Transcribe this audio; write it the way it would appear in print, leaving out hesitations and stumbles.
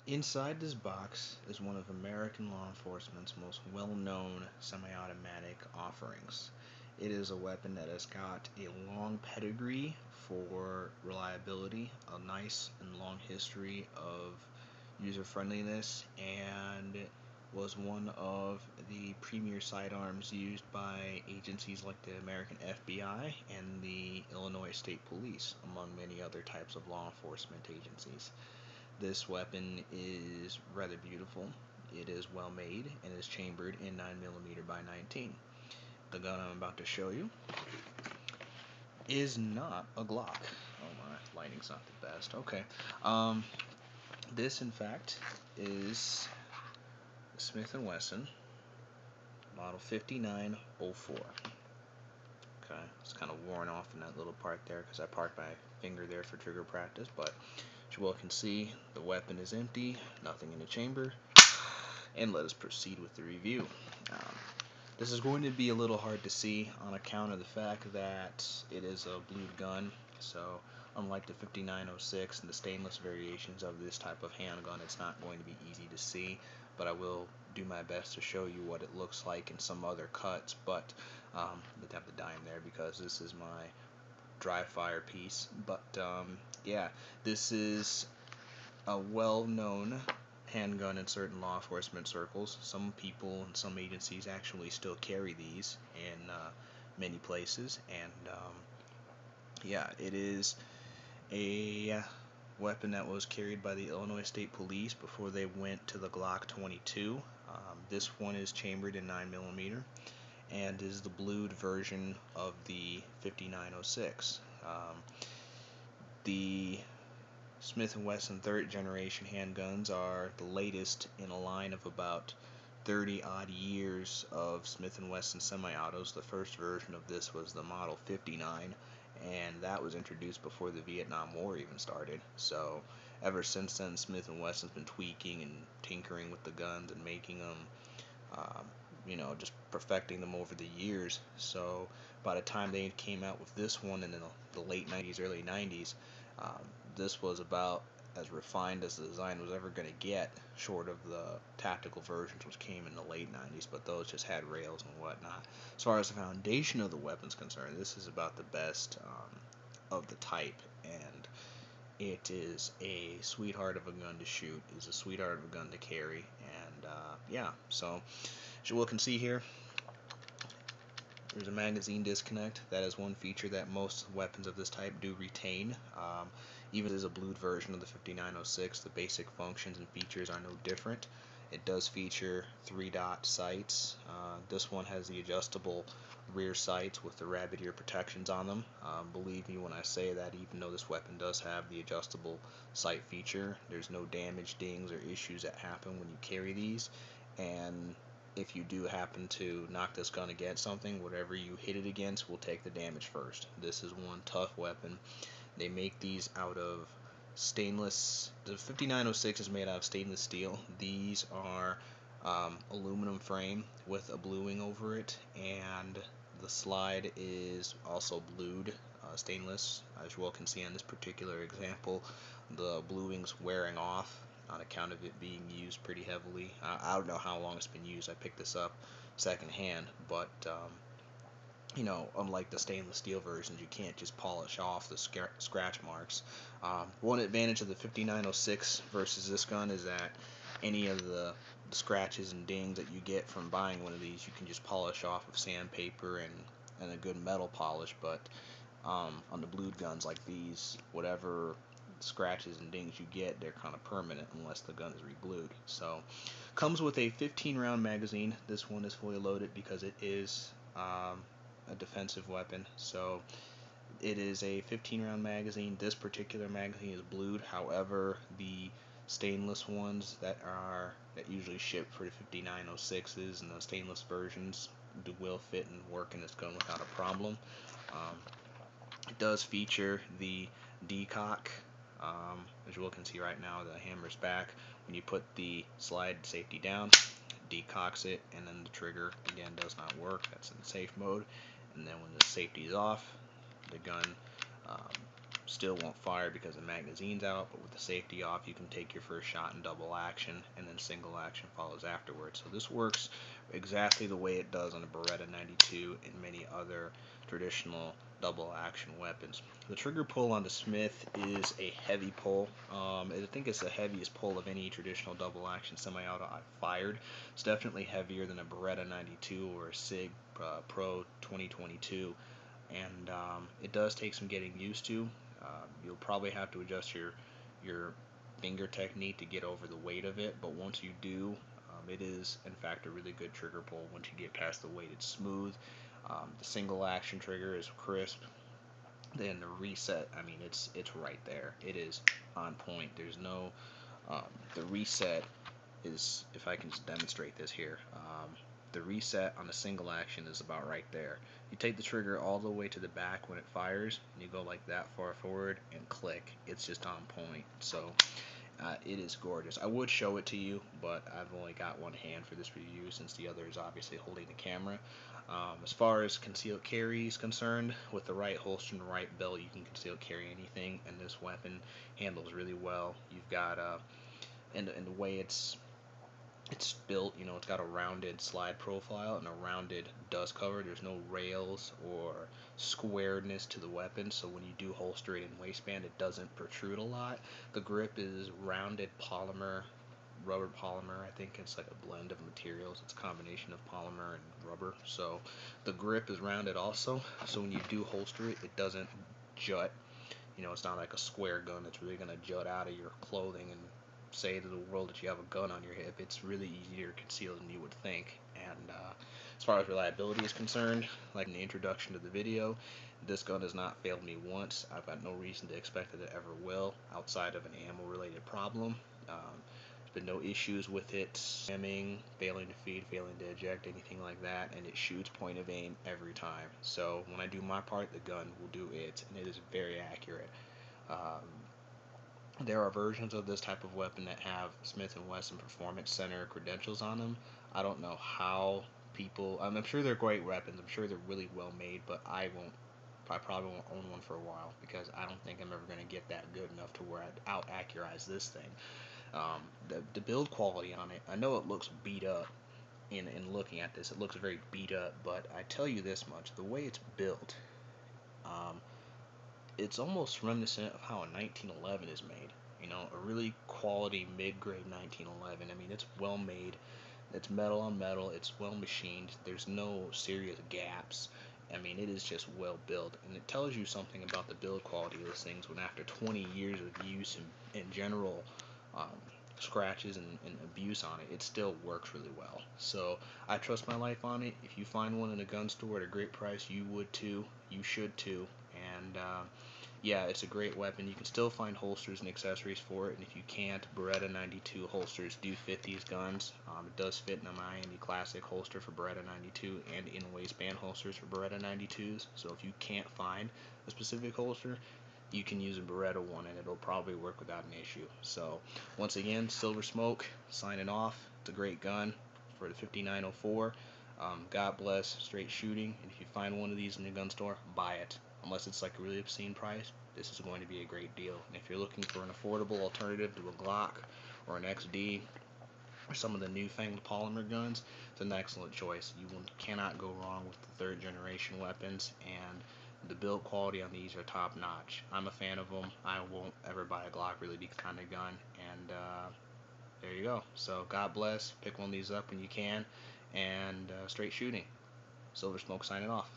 Inside this box is one of American law enforcement's most well-known semi-automatic offerings. It is a weapon that has got a long pedigree for reliability, a nice and long history of user friendliness, and was one of the premier sidearms used by agencies like the American FBI and the Illinois State Police, among many other types of law enforcement agencies. This weapon is rather beautiful. It is well made and is chambered in 9mm by 19. The gun I'm about to show you is not a Glock. Oh my, lighting's not the best. Okay. Um, this in fact is Smith& Wesson model 5904. Okay, it's kind of worn off in that little part there because I parked my finger there for trigger practice, but as you well can see, the weapon is empty, nothing in the chamber, and let us proceed with the review. Um, this is going to be a little hard to see on account of the fact that it is a blued gun, so unlike the 5906 and the stainless variations of this type of handgun, it's not going to be easy to see, but I will do my best to show you what it looks like in some other cuts, but let's have the dime there because this is my dry fire piece. But yeah, this is a well-known handgun in certain law enforcement circles. Some people and some agencies actually still carry these in many places, and yeah, it is a weapon that was carried by the Illinois State Police before they went to the Glock 22. This one is chambered in 9mm and is the blued version of the 5906. The Smith & Wesson third generation handguns are the latest in a line of about 30 odd years of Smith & Wesson semi-autos. The first version of this was the Model 59, and that was introduced before the Vietnam War even started. So ever since then, Smith & Wesson's been tweaking and tinkering with the guns and making them, um, just perfecting them over the years. So by the time they came out with this one in the late 90s, early 90s, um, this was about as refined as the design was ever going to get, short of the tactical versions which came in the late 90s, but those just had rails and whatnot. As far as the foundation of the weapon's concerned, this is about the best of the type, and it is a sweetheart of a gun to shoot, is a sweetheart of a gun to carry, and yeah, so as you can see here, there's a magazine disconnect. That is one feature that most weapons of this type do retain. Even as a blued version of the 5906, the basic functions and features are no different. It does feature 3-dot sights. This one has the adjustable rear sights with the rabbit ear protections on them. Believe me when I say that, even though this weapon does have the adjustable sight feature, there's no damage, dings, or issues that happen when you carry these. And if you do happen to knock this gun against something, whatever you hit it against will take the damage first. This is one tough weapon. They make these out of stainless. The 5906 is made out of stainless steel. These are aluminum frame with a bluing over it, and the slide is also blued, stainless. As you all can see on this particular example, the bluing's wearing off on account of it being used pretty heavily. I don't know how long it's been used. I picked this up secondhand, but unlike the stainless steel versions, you can't just polish off the scratch marks. One advantage of the 5906 versus this gun is that any of the scratches and dings that you get from buying one of these, you can just polish off with sandpaper and a good metal polish. But on the blued guns like these, whatever scratches and dings you get, they're kind of permanent unless the gun is reblued. So comes with a 15 round magazine. This one is fully loaded because it is a defensive weapon. So it is a 15 round magazine. This particular magazine is blued. However, the stainless ones that usually ship for the 5906s and the stainless versions will fit and work in this gun without a problem. Um, it does feature the decock. As you can see right now, the hammer's back. When you put the slide safety down, it decocks it, and then the trigger again does not work. That's in safe mode. And then when the safety is off, the gun um, still won't fire because the magazine's out, but with the safety off, you can take your first shot in double action, and then single action follows afterwards. So this works exactly the way it does on a Beretta 92 and many other traditional double action weapons. The trigger pull on the Smith is a heavy pull. I think it's the heaviest pull of any traditional double action semi-auto I've fired. It's definitely heavier than a Beretta 92 or a SIG Pro 2022, and it does take some getting used to. You'll probably have to adjust your finger technique to get over the weight of it, but once you do, it is in fact a really good trigger pull. Once you get past the weight, it's smooth. The single action trigger is crisp. Then the reset, I mean, it's right there. It is on point. There's no the reset is, if I can just demonstrate this here, the reset on the single action is about right there. You take the trigger all the way to the back when it fires, and you go like that far forward and click. It's just on point. So it is gorgeous. I would show it to you, but I've only got one hand for this review since the other is obviously holding the camera. As far as concealed carry is concerned, with the right holster and the right belt, you can conceal carry anything, and this weapon handles really well. You've got and the way it's built, you know, it's got a rounded slide profile and a rounded dust cover. There's no rails or squareness to the weapon, so when you do holster it in waistband, it doesn't protrude a lot. The grip is rounded polymer, rubber polymer. I think it's like a blend of materials. It's a combination of polymer and rubber. So the grip is rounded also, so when you do holster it, it doesn't jut. You know, it's not like a square gun that's really going to jut out of your clothing and say to the world that you have a gun on your hip. It's really easier to conceal than you would think. And as far as reliability is concerned, like in the introduction to the video, this gun has not failed me once. I've got no reason to expect that it ever will, outside of an ammo related problem. There's been no issues with it spamming, failing to feed, failing to eject, anything like that, and it shoots point of aim every time. So when I do my part, the gun will do it, and it is very accurate. There are versions of this type of weapon that have Smith & Wesson Performance Center credentials on them. I don't know how people, I'm sure they're great weapons, I'm sure they're really well made, but I probably won't own one for a while because I don't think I'm ever going to get that good enough to where I'd out accurize this thing. The build quality on it, I know it looks beat up in looking at this, it looks very beat up, but I tell you this much, the way it's built, it's almost reminiscent of how a 1911 is made. You know, a really quality mid-grade 1911. I mean, it's well made. It's metal on metal. It's well machined. There's no serious gaps. I mean, it is just well built, and it tells you something about the build quality of those things when after 20 years of use and general um, scratches and abuse on it, it still works really well. So I trust my life on it. If you find one in a gun store at a great price, you would too. You should too. And yeah, it's a great weapon. You can still find holsters and accessories for it, and if you can't, Beretta 92 holsters do fit these guns. It does fit in a Miami Classic holster for Beretta 92 and in waistband holsters for Beretta 92s. So if you can't find a specific holster, you can use a Beretta one and it'll probably work without an issue. So once again, Silver Smoke signing off. It's a great gun for the 5904. God bless straight shooting, and if you find one of these in the gun store, buy it. Unless it's like a really obscene price, this is going to be a great deal. And if you're looking for an affordable alternative to a Glock or an XD or some of the newfangled polymer guns, it's an excellent choice. You cannot go wrong with the third generation weapons, and the build quality on these are top notch. I'm a fan of them. I won't ever buy a Glock really because kind of gun, and there you go. So God bless. Pick one of these up when you can, and straight shooting. Silver Smoke signing off.